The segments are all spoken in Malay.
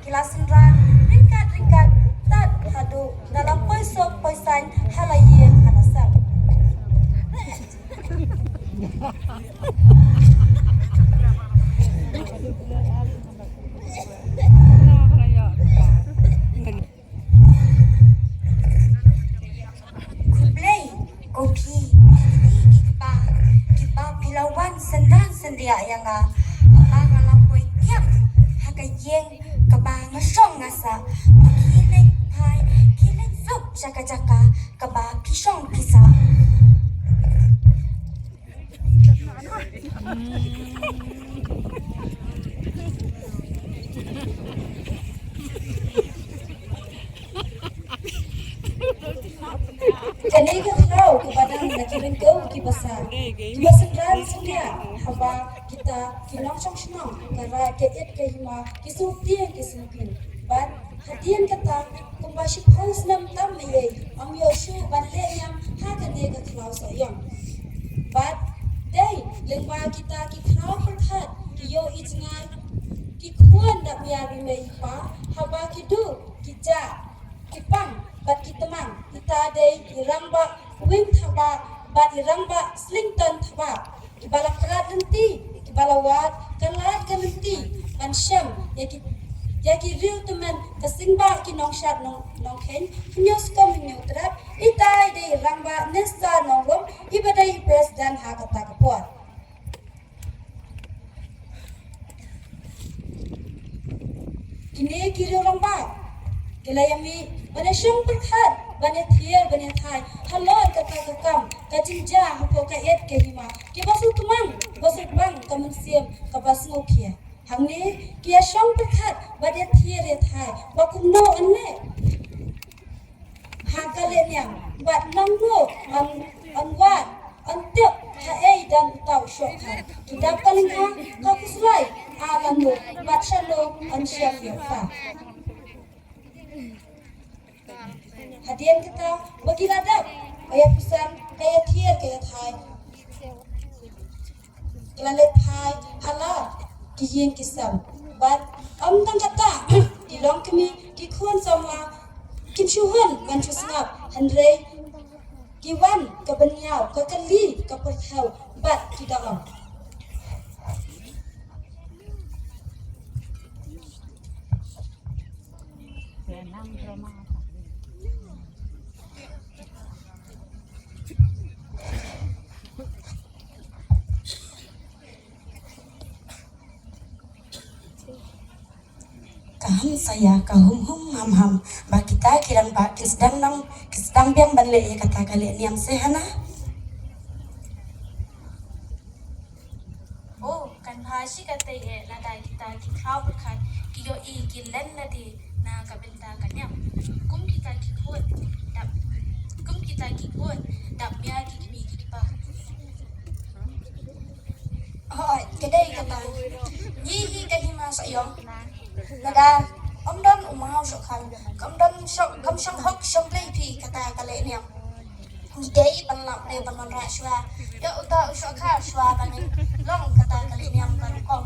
Kilasenran ringkat-ringkat tak hadu dalam poisok poisan halayen halasal. Kublai kopi ini kipa pilawan sendan sendia yang ngalampoi tiap hagayeng kabang song ngasa kileng pai kileng sup jaka-jaka kaba pisong pisa Kani ka tahu kepada nakileng kau kibasa ran sendia haba kita kinong song senong kara keet kahima kisupin kisupin ban hadian kata kumbasip haus nam tam ye am yoshu ban le yam ha kane ka thlau so yam ban dai lengwa kita ki khau perkhat ki yo icngai ki khuan dak biar mei pa haba ki du ki ja ki pang bat ki temang kita dai iramba wing thaba bat iramba slington thaba kibala kerat nanti kibala wat kerat ke nanti ban syam ya ki riu teman kesingba ki nong shat nong ken nyos kom nyu trap itai de ramba nesta nongom ibadai president ha kata kapot kini kiri ramba kelayami bane syung perkhat bane thier bane thai halon kata kakam kajinja hapo ka et ke hima ki basu tumang basu bang kamun siam ka basu kia hamne kia syung perkhat bane thier et thai bakum no anne ha kale nyam bat nang no an wat an tep ha ei dan tau syokha kita paling ha ka kuslai alam no bat shalo an syam yo fa hadian kita bagi ladap ayat pesan kaya thier kaya thai kelalet thai hala kiyen kisam bat am tang kata di long kami ki khon sama kim shuhan ban chusngap handre ki wan ka banyau ka kali ka perthau bat ki daam kahum saya kahum ham ba kita kirang ba kisdang biang banle ya kata kali niam sehana oh kan bhashi kate e lada kita ki khau berkhat ki yo i ki len ladi na ka benta kanyam kum kita ki khot dap bia ki bi ki pa oh kedai kata yi ka hima sayong nada om don umau sok kan kam don sok kam sang hok sang play pi kata kale niam dei banlap de banman ra shwa ya uta sok kha shwa banin long kata kale niam kan kom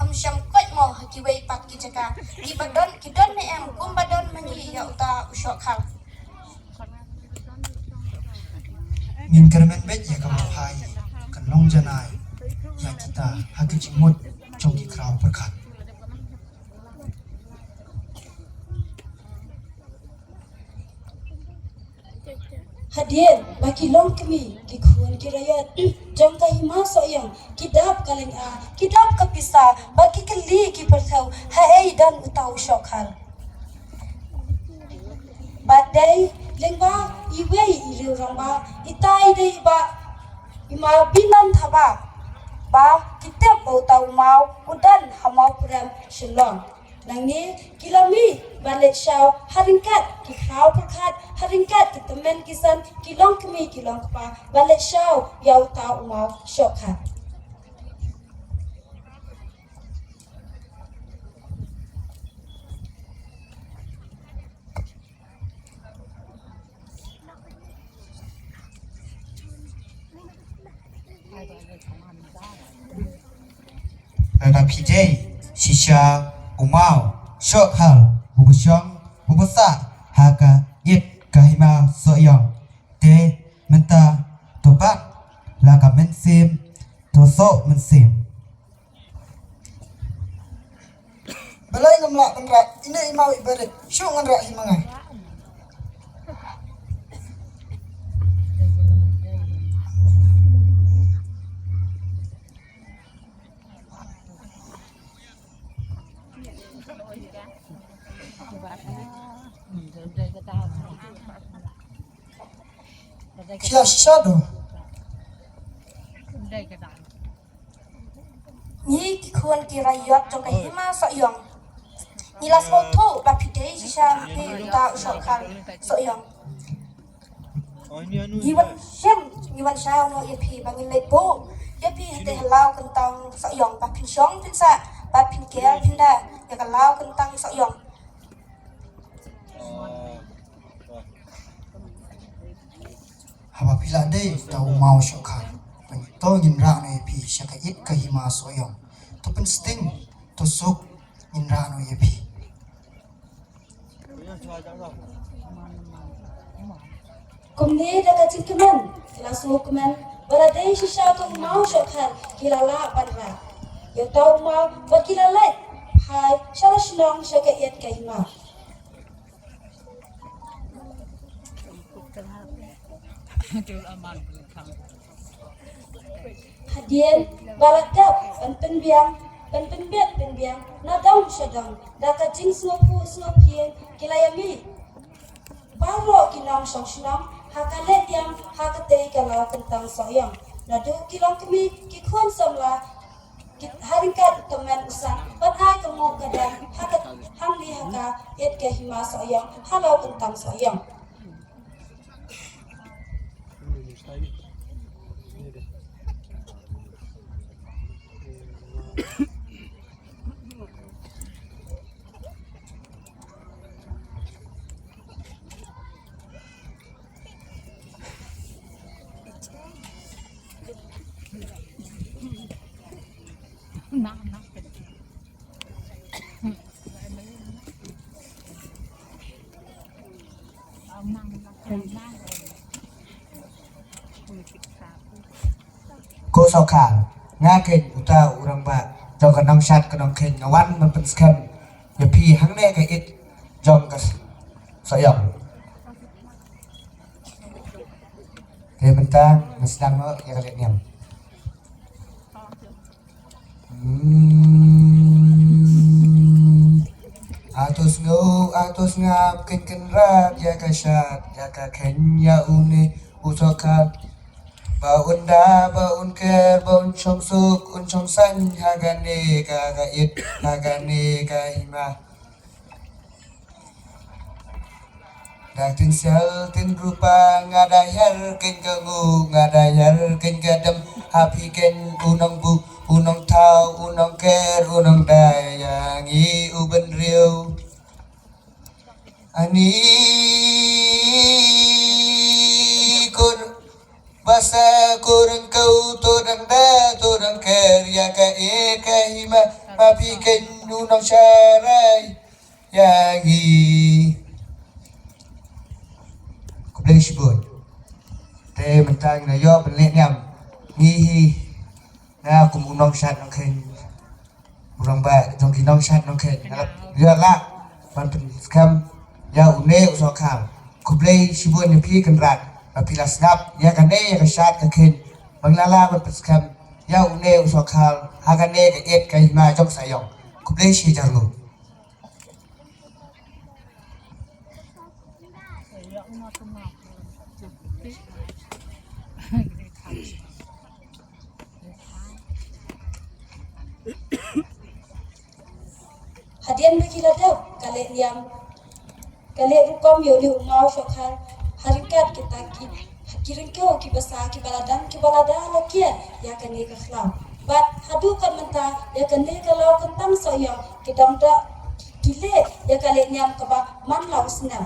om sang kwat mo ki wei pat ki jaka ki don ne em kum badon mani ya uta sok kha min kermen bet ya kam phai kan long janai ya kita haki chimut trong ki kraw perkhat hadian bagi long kami ki khun ki rayat jong ka hima so yang kidap kaleng a kidap ka pisa bagi kali ki perthau ha ei dan utau shokhal badai lengba iwei iriu rongba itai dei ba ima binan thaba ba kitep utau mau udan hamau pram shillong nang ni kilami balik syau haringkat ki khau perkat haringkat ki temen kisan kilong kemi kilong kpa balik syau yau tau mau syokhat Rada PJ, Shisha, Umau, Shok Hal, Bubusyong, Bubusa, Haka, Yit, Kahima, Soyong, Te, Menta, Tobat, Laka Mensim, Tosok Mensim. Balai ngamlak penrak, ini imau ibarat, syuk nganrak himangai. Siya do. ni ki khon ki rayot jong kai hima soyong ni las mo tho ba phidei sha pe ta syokhan soyong Iwan sao no ye pi bangin lek bo ye pi hete halau kentang soyong ba phin syong phin sa ba phin kel phin da ya halau kentang soyong Haba pila dei tau mau syokhan. To ngin ra no pi syaka it kahima soyong. To pen sting to sok ngin ra no ye pi. Kumni da ka chikmen la so kmen bara dei shisha to mau syokhan kilala banra ya tau mau ba kilala hai shala shlong syaka yet kahima Hadian baladap pen biang na daun syadang da ka jing snopu snopien kilayami paro kinang song shnam hakale tiang hakate kalau kentang soyang na du kilong kemi ki khon samla haringkat temen usang bat ai kamu kadang hakat hamli haka yet ke hima soyang halau kentang soyang Ko sokhan, ngaken uta urang ba, jong kanong syat kanong ken ngawan man pen skam. Ya pi hang ne ka it jong ka soyong. Ke bentang mesdang no ya kalet niam. Atos ngap ken rat ya ka syat ya ka ken ya une usokat. Baun da baun ker baun chong suk un chong san hagane ka it hagane ka hima da tin sel tin rupa ngadayar ken kangu ngadayar ken gadam happy ken unong bu unong tau unong ker unong dayangi uben riu ani kun Basa kurang kau turang da turang ker ya ka e ka hima papi ken nunong syarai yangi kublai shibun te mentang na yo benlek nyam ngihi na kumunong syat nong ken urang ba jong kinong syat nong ken ya la man pen skam ya une usokam kublai shibun ni pi kan rat Apila snap ya kane ya kashat ka ken banglala bat paskam ya une usokal hagane ka et ka hima jok sayong kublai shi jarlu hadian bagi ladap kale liam kale rukom yo liu ngau shokhan harikat kita kiring kau ki basa ki balada lakian ya kane ka khlam bat hadu kan menta ya kane ka lau kentang soyang kidam da kile ya kale liam ka ba man lau sna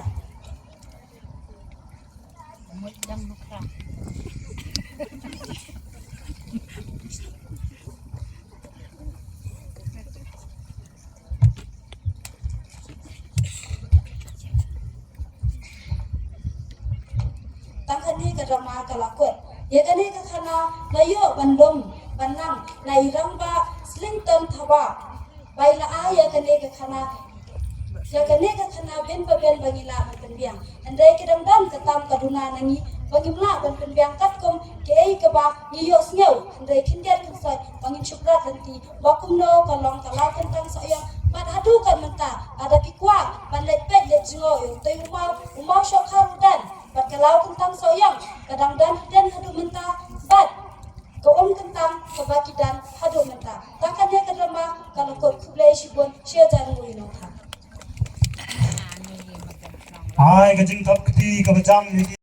tangkani ka rama kalakot ya kane ka khana layo bandom banang nairang ba slington thawa baila a ya kane ka khana ben ben bangila ban biang andai kedam dam katam kaduna nangi bangimla ban biang kat kom ke ka ba ni yo sneu andai kindian kusai bangin chupra tanti bakum no kalong kala kentang saya mat hadu kan menta ada pikwa ban le pet le jingo yo tei umau shokha rudan bat kalau kentang soyang kadang dan hadu menta bat ko kentang kabaki dan hadu menta takkan dia kadama kalau ko kublai shibon shia jan ngui no tha ai ka jing thap kti ka bacham ni